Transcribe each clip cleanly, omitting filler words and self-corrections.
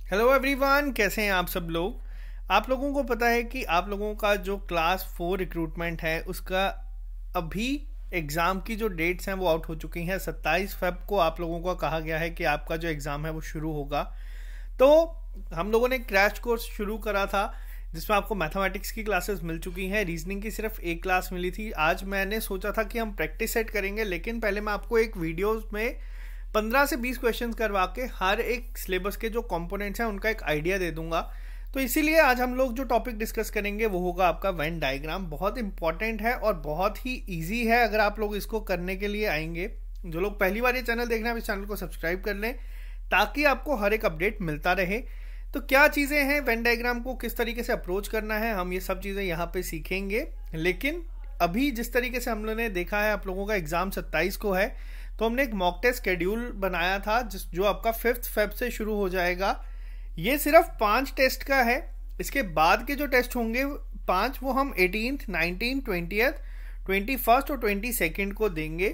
Hello everyone, कैसे हैं आप सब लोग। आप लोगों को पता है कि आप लोगों का जो क्लास 4 रिक्रूटमेंट है उसका अभी एग्ज़ाम की जो डेट्स हैं वो आउट हो चुकी हैं। 27 फेब को आप लोगों को कहा गया है कि आपका जो एग्ज़ाम है वो शुरू होगा। तो हम लोगों ने क्रैश कोर्स शुरू करा था जिसमें आपको मैथमेटिक्स की क्लासेस मिल चुकी हैं, रीजनिंग की सिर्फ एक क्लास मिली थी। आज मैंने सोचा था कि हम प्रैक्टिस सेट करेंगे, लेकिन पहले मैं आपको एक वीडियो में 15 से 20 क्वेश्चन करवा के हर एक सिलेबस के जो कंपोनेंट्स हैं उनका एक आइडिया दे दूंगा। तो इसीलिए आज हम लोग जो टॉपिक डिस्कस करेंगे वो होगा आपका वेन डायग्राम। बहुत इंपॉर्टेंट है और बहुत ही इजी है अगर आप लोग इसको करने के लिए आएंगे। जो लोग पहली बार ये चैनल देख रहे हैं, इस चैनल को सब्सक्राइब कर लें ताकि आपको हर एक अपडेट मिलता रहे। तो क्या चीज़ें हैं, वेन डायग्राम को किस तरीके से अप्रोच करना है, हम ये सब चीज़ें यहाँ पे सीखेंगे। लेकिन अभी जिस तरीके से हम लोगों ने देखा है, आप लोगों का एग्जाम 27 को है, तो हमने एक मॉक टेस्ट शेड्यूल बनाया था जो आपका 5 फेब से शुरू हो जाएगा। ये सिर्फ 5 टेस्ट का है। इसके बाद के जो टेस्ट होंगे 5, वो हम 18th, 19th, 20th, 21st और 22nd को देंगे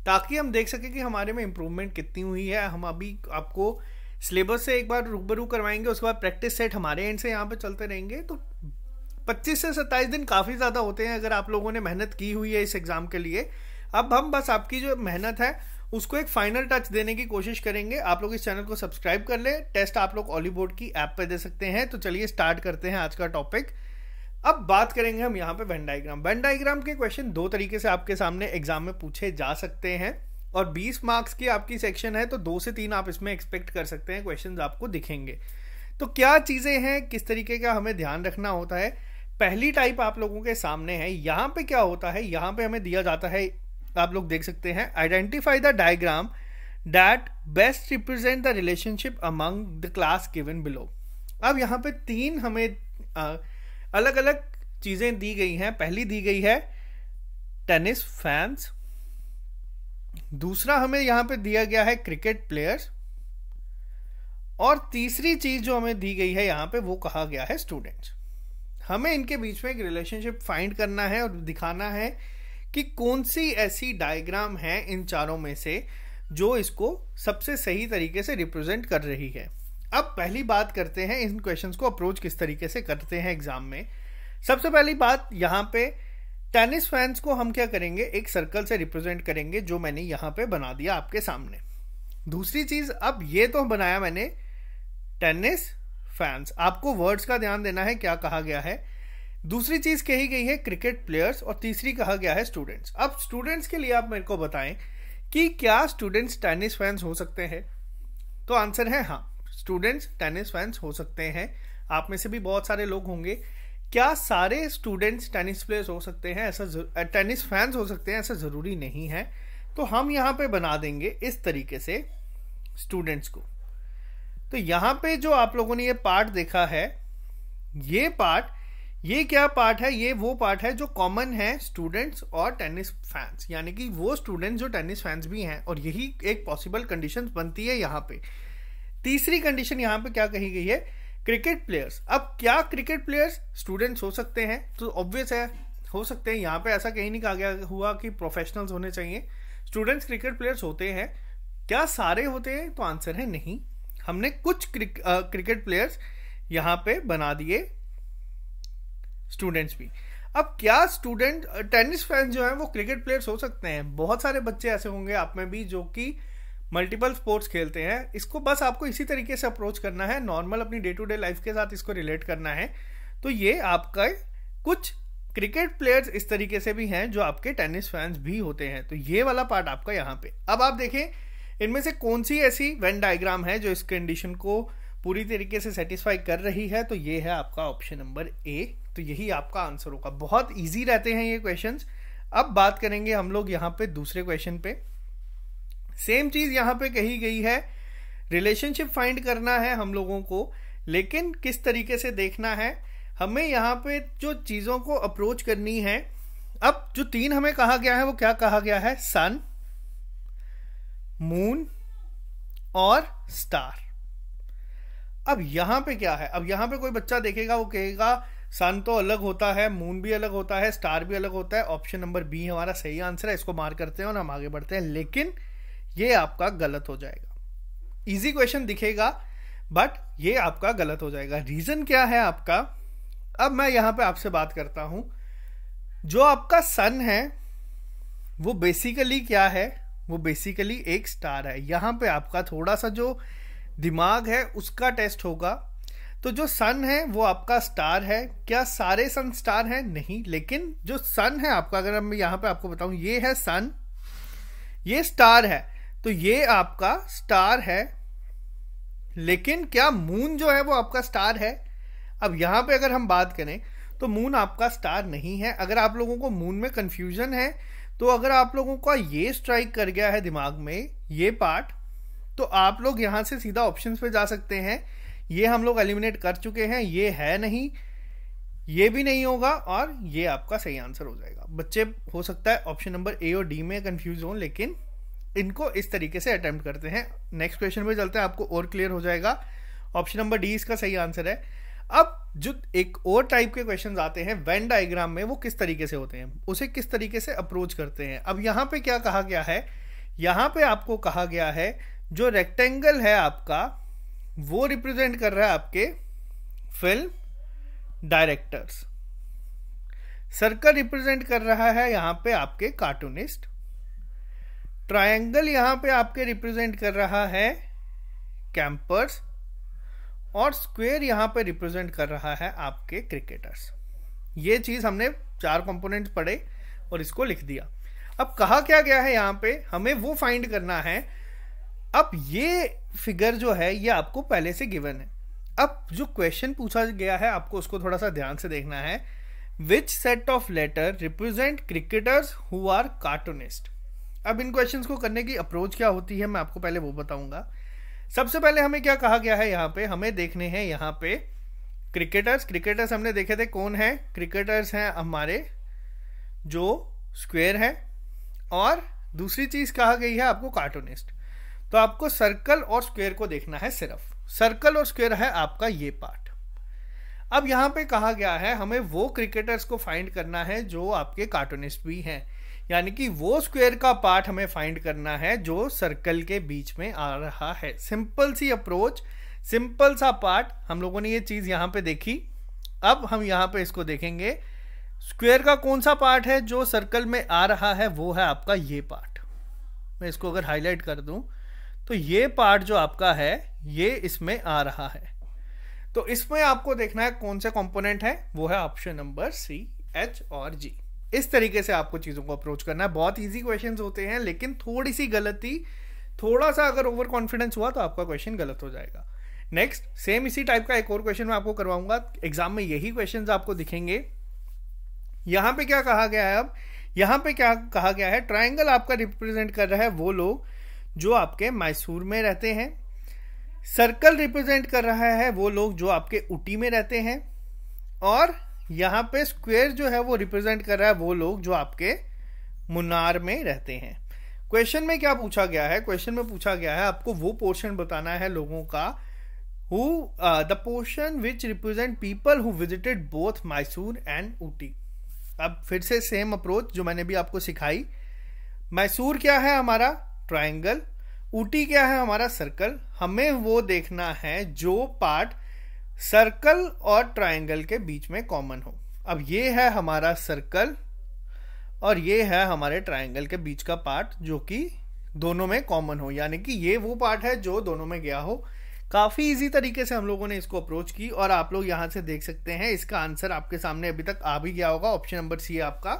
ताकि हम देख सकें कि हमारे में इम्प्रूवमेंट कितनी हुई है। हम अभी आपको सिलेबस से एक बार रूबरू करवाएंगे, उसके बाद प्रैक्टिस सेट हमारे एंड से यहाँ पे चलते रहेंगे। तो 25 से 27 दिन काफ़ी ज़्यादा होते हैं अगर आप लोगों ने मेहनत की हुई है इस एग्ज़ाम के लिए। अब हम बस आपकी जो मेहनत है उसको एक फाइनल टच देने की कोशिश करेंगे। आप लोग इस चैनल को सब्सक्राइब कर ले। टेस्ट आप लोग ऑली बोर्ड की ऐप पे दे सकते हैं। तो चलिए स्टार्ट करते हैं आज का टॉपिक। अब बात करेंगे हम यहाँ पे वेन डायग्राम। वेन डायग्राम के क्वेश्चन दो तरीके से आपके सामने एग्जाम में पूछे जा सकते हैं और 20 मार्क्स की आपकी सेक्शन है, तो 2 से 3 आप इसमें एक्सपेक्ट कर सकते हैं क्वेश्चन आपको दिखेंगे। तो क्या चीज़ें हैं, किस तरीके का हमें ध्यान रखना होता है। पहली टाइप आप लोगों के सामने है। यहाँ पे क्या होता है, यहाँ पे हमें दिया जाता है, आप लोग देख सकते हैं, identify the diagram that best represent the relationship among the class given below. अब यहाँ पे 3 हमें अलग अलग चीजें दी गई हैं। पहली दी गई है टेनिस फैंस, दूसरा हमें यहाँ पे दिया गया है क्रिकेट प्लेयर्स, और तीसरी चीज जो हमें दी गई है यहाँ पे वो कहा गया है स्टूडेंट्स। हमें इनके बीच में एक रिलेशनशिप फाइंड करना है और दिखाना है कि कौन सी ऐसी डायग्राम है इन चारों में से जो इसको सबसे सही तरीके से रिप्रेजेंट कर रही है। अब पहली बात करते हैं इन क्वेश्चंस को अप्रोच किस तरीके से करते हैं एग्जाम में। सबसे पहली बात, यहाँ पे टेनिस फैंस को हम क्या करेंगे, एक सर्कल से रिप्रेजेंट करेंगे जो मैंने यहाँ पे बना दिया आपके सामने। दूसरी चीज, अब ये तो बनाया मैंने टेनिस फैंस, आपको वर्ड्स का ध्यान देना है क्या कहा गया है। दूसरी चीज कही गई है क्रिकेट प्लेयर्स और तीसरी कहा गया है स्टूडेंट्स। अब स्टूडेंट्स के लिए आप मेरे को बताएं कि क्या स्टूडेंट्स टेनिस फैंस हो सकते हैं। तो आंसर है हाँ, स्टूडेंट्स टेनिस फैंस हो सकते हैं। आप में से भी बहुत सारे लोग होंगे। क्या सारे स्टूडेंट्स टेनिस प्लेयर्स हो सकते हैं, ऐसा टेनिस फैंस हो सकते हैं, ऐसा जरूरी नहीं है। तो हम यहाँ पे बना देंगे इस तरीके से स्टूडेंट्स को। तो यहाँ पे जो आप लोगों ने ये पार्ट देखा है, ये पार्ट, ये क्या पार्ट है, ये वो पार्ट है जो कॉमन है स्टूडेंट्स और टेनिस फैंस, यानी कि वो स्टूडेंट्स जो टेनिस फैंस भी हैं, और यही एक पॉसिबल कंडीशन बनती है यहाँ पे। तीसरी कंडीशन यहाँ पे क्या कही गई है, क्रिकेट प्लेयर्स। अब क्या क्रिकेट प्लेयर्स स्टूडेंट्स हो सकते हैं, तो ऑब्वियस है हो सकते हैं। यहाँ पे ऐसा कहीं नहीं कहा गया हुआ कि प्रोफेशनल्स होने चाहिए, स्टूडेंट्स क्रिकेट प्लेयर्स होते हैं। क्या सारे होते हैं, तो आंसर है नहीं। हमने कुछ क्रिकेट प्लेयर्स यहाँ पे बना दिए, स्टूडेंट्स भी। अब क्या स्टूडेंट टेनिस फैंस जो हैं वो क्रिकेट प्लेयर्स हो सकते हैं। बहुत सारे बच्चे ऐसे होंगे आप में भी जो कि मल्टीपल स्पोर्ट्स खेलते हैं। इसको बस आपको इसी तरीके से अप्रोच करना है, नॉर्मल अपनी डे टू डे लाइफ के साथ इसको रिलेट करना है। तो ये आपका कुछ क्रिकेट प्लेयर्स इस तरीके से भी हैं जो आपके टेनिस फैंस भी होते हैं। तो ये वाला पार्ट आपका यहाँ पे। अब आप देखें इनमें से कौन सी ऐसी वेन डायग्राम है जो इस कंडीशन को पूरी तरीके से सेटिस्फाई कर रही है। तो ये है आपका ऑप्शन नंबर ए। तो यही आपका आंसर होगा। बहुत इजी रहते हैं ये क्वेश्चंस। अब बात करेंगे हम लोग यहाँ पे दूसरे क्वेश्चन पे। सेम चीज यहाँ पे कही गई है, रिलेशनशिप फाइंड करना है हम लोगों को, लेकिन किस तरीके से देखना है, हमें यहाँ पे जो चीजों को अप्रोच करनी है। अब जो 3 हमें कहा गया है वो क्या कहा गया है, सन, मून और स्टार। अब यहां पे क्या है, अब यहां पे कोई बच्चा देखेगा वो कहेगा सन तो अलग होता है, मून भी अलग होता है, स्टार भी अलग होता है। ऑप्शन नंबर बी हमारा सही आंसर है, इसको मार्क करते हैं और हम आगे बढ़ते हैं। लेकिन ये आपका गलत हो जाएगा। इजी क्वेश्चन दिखेगा बट ये आपका गलत हो जाएगा। रीजन क्या है आपका, अब मैं यहां पे आपसे बात करता हूं। जो आपका सन है वो बेसिकली क्या है, वो बेसिकली एक स्टार है। यहां पे आपका थोड़ा सा जो दिमाग है उसका टेस्ट होगा। तो जो सन है वो आपका स्टार है। क्या सारे सन स्टार हैं? नहीं, लेकिन जो सन है आपका, अगर मैं यहां पे आपको बताऊं, ये है सन, ये स्टार है, तो ये आपका स्टार है। लेकिन क्या मून जो है वो आपका स्टार है? अब यहां पे अगर हम बात करें तो मून आपका स्टार नहीं है। अगर आप लोगों को मून में कंफ्यूजन है, तो अगर आप लोगों का ये स्ट्राइक कर गया है दिमाग में ये पार्ट, तो आप लोग यहां से सीधा ऑप्शंस पे जा सकते हैं। ये हम लोग एलिमिनेट कर चुके हैं, ये है नहीं, ये भी नहीं होगा, और ये आपका सही आंसर हो जाएगा। बच्चे हो सकता है ऑप्शन नंबर ए और डी में कंफ्यूज हो, लेकिन इनको इस तरीके से अटेम्प्ट करते हैं। नेक्स्ट क्वेश्चन पे चलते हैं, आपको और क्लियर हो जाएगा। ऑप्शन नंबर डी इसका सही आंसर है। अब जो एक और टाइप के क्वेश्चंस आते हैं वेन डायग्राम में, वो किस तरीके से होते हैं, उसे किस तरीके से अप्रोच करते हैं। अब यहां पे क्या कहा गया है, यहां पे आपको कहा गया है जो रेक्टेंगल है आपका वो रिप्रेजेंट कर रहा है आपके फिल्म डायरेक्टर्स, सर्कल रिप्रेजेंट कर रहा है यहां पे आपके कार्टूनिस्ट, ट्रायंगल यहां पे आपके रिप्रेजेंट कर रहा है कैंपर्स, और स्क्वायर यहां पे रिप्रेजेंट कर रहा है आपके क्रिकेटर्स। ये चीज हमने 4 कंपोनेंट्स पढ़े और इसको लिख दिया। अब कहा क्या गया है यहां पे, हमें वो फाइंड करना है। अब ये फिगर जो है ये आपको पहले से गिवन है। अब जो क्वेश्चन पूछा गया है आपको उसको थोड़ा सा ध्यान से देखना है। Which set of letter represent cricketers who are cartoonist. अब इन क्वेश्चंस को करने की अप्रोच क्या होती है मैं आपको पहले वो बताऊंगा। सबसे पहले हमें क्या कहा गया है, यहाँ पे हमें देखने हैं यहाँ पे क्रिकेटर्स। क्रिकेटर्स हमने देखे थे कौन है, क्रिकेटर्स हैं हमारे जो स्क्वायर है, और दूसरी चीज कहा गई है आपको कार्टूनिस्ट। तो आपको सर्कल और स्क्वायर को देखना है, सिर्फ सर्कल और स्क्वायर है आपका ये पार्ट। अब यहां पे कहा गया है हमें वो क्रिकेटर्स को फाइंड करना है जो आपके कार्टूनिस्ट भी हैं, यानी कि वो स्क्वायर का पार्ट हमें फाइंड करना है जो सर्कल के बीच में आ रहा है। सिंपल सी अप्रोच, सिंपल सा पार्ट। हम लोगों ने ये चीज यहां पे देखी। अब हम यहां पे इसको देखेंगे, स्क्वायर का कौन सा पार्ट है जो सर्कल में आ रहा है, वो है आपका ये पार्ट। मैं इसको अगर हाईलाइट कर दूं तो ये पार्ट जो आपका है ये इसमें आ रहा है। तो इसमें आपको देखना है कौन से कंपोनेंट है, वो है ऑप्शन नंबर सी, एच और जी। इस तरीके से आपको चीजों को अप्रोच करना है। बहुत इजी क्वेश्चंस होते हैं, लेकिन थोड़ी सी गलती, थोड़ा सा अगर ओवर कॉन्फिडेंस हुआ तो आपका क्वेश्चन गलत हो जाएगा। नेक्स्ट सेम इसी टाइप का एक और क्वेश्चन मैं आपको करवाऊंगा। एग्जाम में यही क्वेश्चंस आपको दिखेंगे। यहां पे क्या कहा गया है, अब यहां पे क्या कहा गया है, ट्रायंगल आपका रिप्रेजेंट कर रहा है वो लोग जो आपके मैसूर में रहते हैं, सर्कल रिप्रेजेंट कर रहा है वो लोग जो आपके ऊटी में रहते हैं, और यहां पे स्क्वायर जो है वो रिप्रेजेंट कर रहा है वो लोग जो आपके मुन्नार में रहते हैं। क्वेश्चन में क्या पूछा गया है, क्वेश्चन में पूछा गया है आपको वो पोर्शन बताना है लोगों का who the portion which represent people who visited both Mysore and Ooty. अब फिर से सेम अप्रोच जो मैंने भी आपको सिखाई। मैसूर क्या है हमारा, ट्रायंगल, ऊटी क्या है हमारा, सर्कल। हमें वो देखना है जो पार्ट सर्कल और ट्रायंगल के बीच में कॉमन हो। अब ये है हमारा सर्कल और ये है हमारे ट्रायंगल के बीच का पार्ट जो कि दोनों में कॉमन हो, यानी कि ये वो पार्ट है जो दोनों में गया हो। काफी इजी तरीके से हम लोगों ने इसको अप्रोच की, और आप लोग यहां से देख सकते हैं इसका आंसर आपके सामने अभी तक आ भी गया होगा। ऑप्शन नंबर सी आपका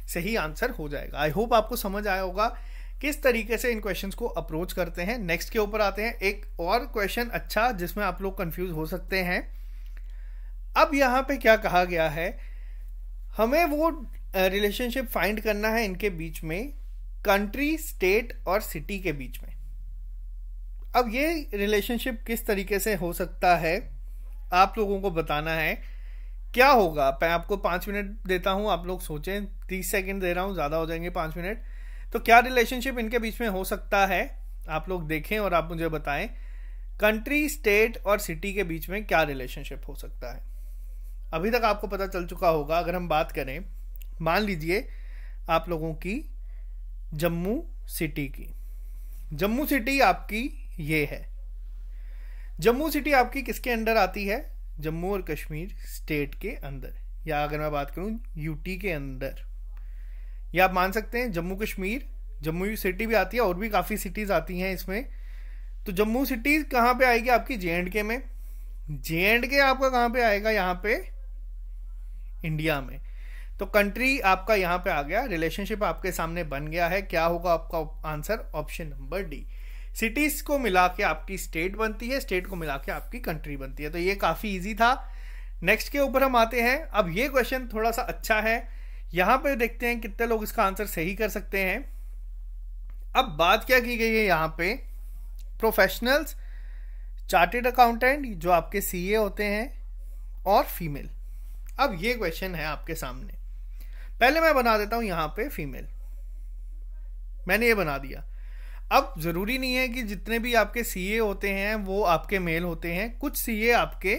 सही आंसर हो जाएगा। आई होप आपको समझ आया होगा किस तरीके से इन क्वेश्चंस को अप्रोच करते हैं। नेक्स्ट के ऊपर आते हैं, एक और क्वेश्चन अच्छा जिसमें आप लोग कंफ्यूज हो सकते हैं। अब यहां पे क्या कहा गया है, हमें वो रिलेशनशिप फाइंड करना है इनके बीच में, कंट्री, स्टेट और सिटी के बीच में। अब ये रिलेशनशिप किस तरीके से हो सकता है आप लोगों को बताना है। क्या होगा, मैं आपको 5 मिनट देता हूं, आप लोग सोचें। 30 सेकंड दे रहा हूं, ज्यादा हो जाएंगे 5 मिनट। तो क्या रिलेशनशिप इनके बीच में हो सकता है, आप लोग देखें और आप मुझे बताएं। कंट्री, स्टेट और सिटी के बीच में क्या रिलेशनशिप हो सकता है। अभी तक आपको पता चल चुका होगा। अगर हम बात करें, मान लीजिए आप लोगों की जम्मू सिटी की, जम्मू सिटी आपकी ये है। जम्मू सिटी आपकी किसके अंडर आती है? जम्मू और कश्मीर स्टेट के अंदर, या अगर मैं बात करूं यूटी के अंदर, या आप मान सकते हैं जम्मू कश्मीर, जम्मू सिटी भी आती है और भी काफ़ी सिटीज़ आती हैं इसमें। तो जम्मू सिटी कहाँ पे आएगी आपकी? जे.एंड.के में। जे.एंड.के आपका कहाँ पे आएगा? यहाँ पे इंडिया में। तो कंट्री आपका यहाँ पे आ गया, रिलेशनशिप आपके सामने बन गया है। क्या होगा आपका answer? Option number D. Cities को मिला के आपकी स्टेट बनती है, स्टेट को मिला के आपकी कंट्री बनती है। तो ये काफ़ी इजी था। नेक्स्ट के ऊपर हम आते हैं। अब ये क्वेश्चन थोड़ा सा अच्छा है, यहाँ पे देखते हैं कितने लोग इसका आंसर सही कर सकते हैं। अब बात क्या की गई है यहाँ पे? प्रोफेशनल्स, चार्टेड अकाउंटेंट जो आपके सीए होते हैं, और फीमेल। अब ये क्वेश्चन है आपके सामने। पहले मैं बना देता हूं यहाँ पे फीमेल, मैंने ये बना दिया। अब जरूरी नहीं है कि जितने भी आपके सीए होते हैं वो आपके मेल होते हैं, कुछ सीए आपके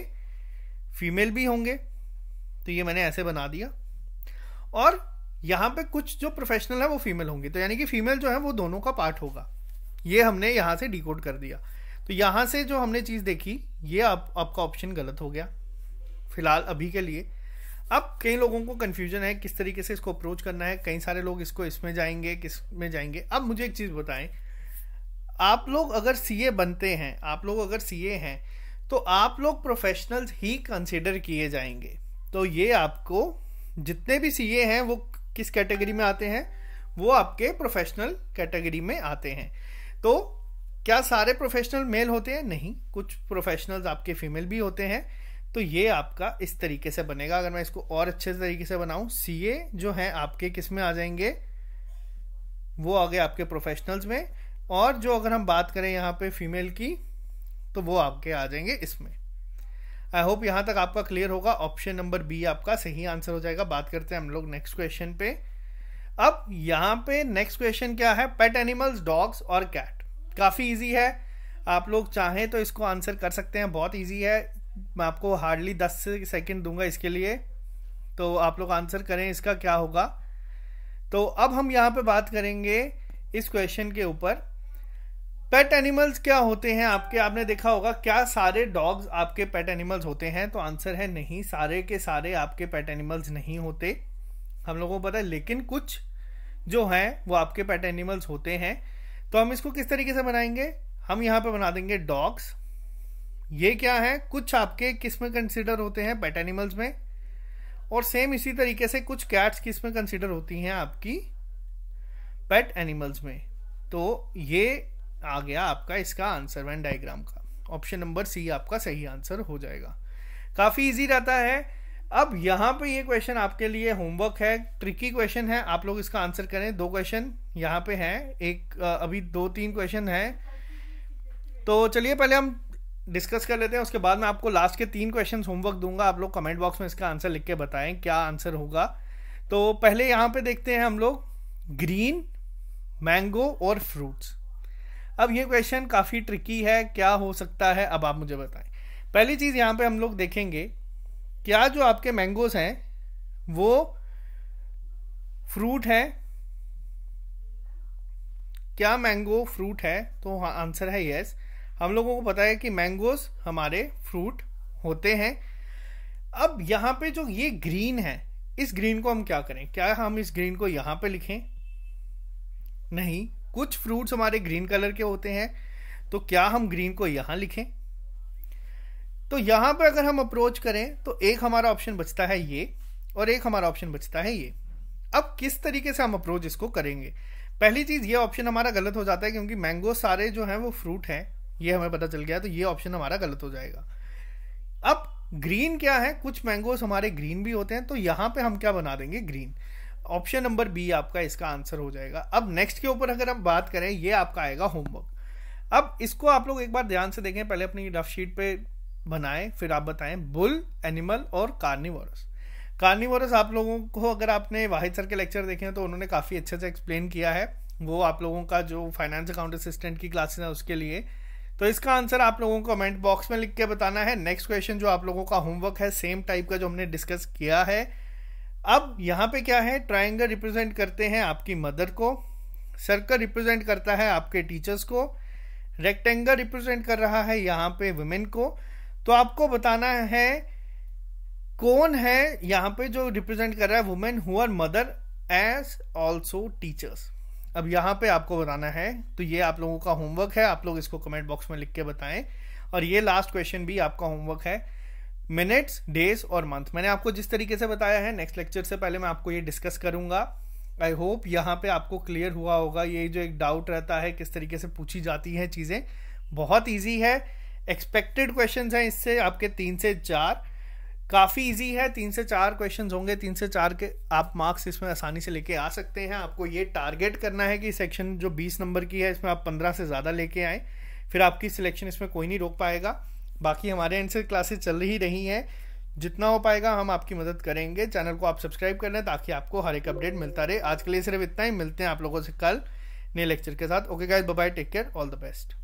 फीमेल भी होंगे। तो ये मैंने ऐसे बना दिया। और यहाँ पे कुछ जो प्रोफेशनल है वो फीमेल होंगे, तो यानी कि फीमेल जो है वो दोनों का पार्ट होगा। ये हमने यहाँ से डिकोड कर दिया। तो यहाँ से जो हमने चीज़ देखी, ये आपका ऑप्शन गलत हो गया फिलहाल अभी के लिए। अब कई लोगों को कंफ्यूजन है किस तरीके से इसको अप्रोच करना है। कई सारे लोग इसको इसमें जाएंगे, किस में जाएंगे। अब मुझे एक चीज़ बताएं, आप लोग अगर सीए बनते हैं, आप लोग अगर सीए हैं, तो आप लोग प्रोफेशनल्स ही कंसिडर किए जाएंगे। तो ये आपको जितने भी सीए हैं वो किस कैटेगरी में आते हैं? वो आपके प्रोफेशनल कैटेगरी में आते हैं। तो क्या सारे प्रोफेशनल मेल होते हैं? नहीं, कुछ प्रोफेशनल्स आपके फीमेल भी होते हैं। तो ये आपका इस तरीके से बनेगा। अगर मैं इसको और अच्छे तरीके से बनाऊं, सीए जो है आपके किस में आ जाएंगे? वो आ गए आपके प्रोफेशनल्स में। और जो अगर हम बात करें यहाँ पे फीमेल की, तो वो आपके आ जाएंगे इसमें। आई होप यहाँ तक आपका क्लियर होगा। ऑप्शन नंबर बी आपका सही आंसर हो जाएगा। बात करते हैं हम लोग नेक्स्ट क्वेश्चन पे। अब यहाँ पे नेक्स्ट क्वेश्चन क्या है? पेट एनिमल्स, डॉग्स और कैट। काफ़ी इजी है, आप लोग चाहें तो इसको आंसर कर सकते हैं। बहुत इजी है, मैं आपको हार्डली 10 सेकंड दूंगा इसके लिए, तो आप लोग आंसर करें इसका क्या होगा। तो अब हम यहाँ पे बात करेंगे इस क्वेश्चन के ऊपर। पेट एनिमल्स क्या होते हैं आपके? आपने देखा होगा, क्या सारे डॉग्स आपके पेट एनिमल्स होते हैं? तो आंसर है नहीं, सारे के सारे आपके पेट एनिमल्स नहीं होते, हम लोगों को पता है। लेकिन कुछ जो हैं वो आपके पेट एनिमल्स होते हैं। तो हम इसको किस तरीके से बनाएंगे? हम यहाँ पे बना देंगे डॉग्स। ये क्या है? कुछ आपके किस में कंसिडर होते हैं? पेट एनिमल्स में। और सेम इसी तरीके से कुछ कैट्स किस में कंसिडर होती हैं? आपकी पेट एनिमल्स में। तो ये आ गया आपका इसका आंसर वेन डायग्राम का। ऑप्शन नंबर सी आपका सही आंसर हो जाएगा। काफी इजी रहता है। अब यहाँ पे ये क्वेश्चन आपके लिए होमवर्क है, ट्रिकी क्वेश्चन है, आप लोग इसका आंसर करें। 2 क्वेश्चन यहाँ पे हैं, एक अभी 2-3 क्वेश्चन हैं। तो चलिए पहले हम डिस्कस कर लेते हैं, उसके बाद मैं आपको लास्ट के 3 क्वेश्चन होमवर्क दूंगा। आप लोग कमेंट बॉक्स में इसका आंसर लिख के बताएं क्या आंसर होगा। तो पहले यहाँ पे देखते हैं हम लोग ग्रीन, मैंगो और फ्रूट्स। अब ये क्वेश्चन काफ़ी ट्रिकी है, क्या हो सकता है अब आप मुझे बताएं। पहली चीज़ यहाँ पे हम लोग देखेंगे, क्या जो आपके मैंगोस हैं वो फ्रूट है? क्या मैंगो फ्रूट है? तो हाँ, आंसर है यस। हम लोगों को पता है कि मैंगोस हमारे फ्रूट होते हैं। अब यहाँ पे जो ये ग्रीन है, इस ग्रीन को हम क्या करें? क्या हम इस ग्रीन को यहाँ पे लिखें? नहीं, कुछ फ्रूट्स हमारे ग्रीन कलर के होते हैं, तो क्या हम ग्रीन को यहाँ लिखें? तो यहाँ पे अगर हम अप्रोच करें तो एक हमारा ऑप्शन बचता है ये, और एक हमारा ऑप्शन बचता है ये। अब किस तरीके से हम अप्रोच इसको करेंगे? पहली चीज, ये ऑप्शन हमारा गलत हो जाता है क्योंकि मैंगो सारे जो हैं वो फ्रूट हैं, ये हमें पता चल गया। तो ये ऑप्शन हमारा गलत हो जाएगा। अब ग्रीन क्या है? कुछ मैंगोस हमारे ग्रीन भी होते हैं, तो यहाँ पे हम क्या बना देंगे? ग्रीन। ऑप्शन नंबर बी आपका इसका आंसर हो जाएगा। अब नेक्स्ट के ऊपर अगर हम बात करें, ये आपका आएगा होमवर्क। अब इसको आप लोग एक बार ध्यान से देखें, पहले अपनी रफ शीट पे बनाएं, फिर आप बताएं बुल, एनिमल और कार्निवोरस। कार्निवोरस आप लोगों को, अगर आपने वाहिद सर के लेक्चर देखे हैं तो उन्होंने काफ़ी अच्छे से एक्सप्लेन किया है, वो आप लोगों का जो फाइनेंस अकाउंट असिस्टेंट की क्लासेस है उसके लिए। तो इसका आंसर आप लोगों को कमेंट बॉक्स में लिख के बताना है। नेक्स्ट क्वेश्चन जो आप लोगों का होमवर्क है, सेम टाइप का जो हमने डिस्कस किया है। अब यहाँ पे क्या है? ट्राइंगल रिप्रेजेंट करते हैं आपकी मदर को, सर्कल रिप्रेजेंट करता है आपके टीचर्स को, रेक्टेंगल रिप्रेजेंट कर रहा है यहाँ पे वुमेन को। तो आपको बताना है कौन है यहाँ पे जो रिप्रेजेंट कर रहा है women who are mother as also teachers. अब यहाँ पे आपको बताना है, तो ये आप लोगों का होमवर्क है, आप लोग इसको कमेंट बॉक्स में लिख के बताएं। और ये लास्ट क्वेश्चन भी आपका होमवर्क है, मिनट्स, डेज और मंथ। मैंने आपको जिस तरीके से बताया है, नेक्स्ट लेक्चर से पहले मैं आपको ये डिस्कस करूंगा। आई होप यहाँ पे आपको क्लियर हुआ होगा। ये जो एक डाउट रहता है किस तरीके से पूछी जाती हैं चीज़ें, बहुत ईजी है। एक्सपेक्टेड क्वेश्चंस हैं इससे आपके 3 से 4, काफ़ी इजी है। 3 से 4 क्वेश्चंस होंगे, 3 से 4 के आप मार्क्स इसमें आसानी से लेके आ सकते हैं। आपको ये टारगेट करना है कि सेक्शन जो 20 नंबर की है इसमें आप 15 से ज़्यादा लेके आए, फिर आपकी सिलेक्शन इसमें कोई नहीं रोक पाएगा। बाकी हमारे एंड से क्लासेस चल ही रही हैं, जितना हो पाएगा हम आपकी मदद करेंगे। चैनल को आप सब्सक्राइब कर लें ताकि आपको हर एक अपडेट मिलता रहे। आज के लिए सिर्फ इतना ही, मिलते हैं आप लोगों से कल नए लेक्चर के साथ। Okay guys, bye bye, take care, all the best.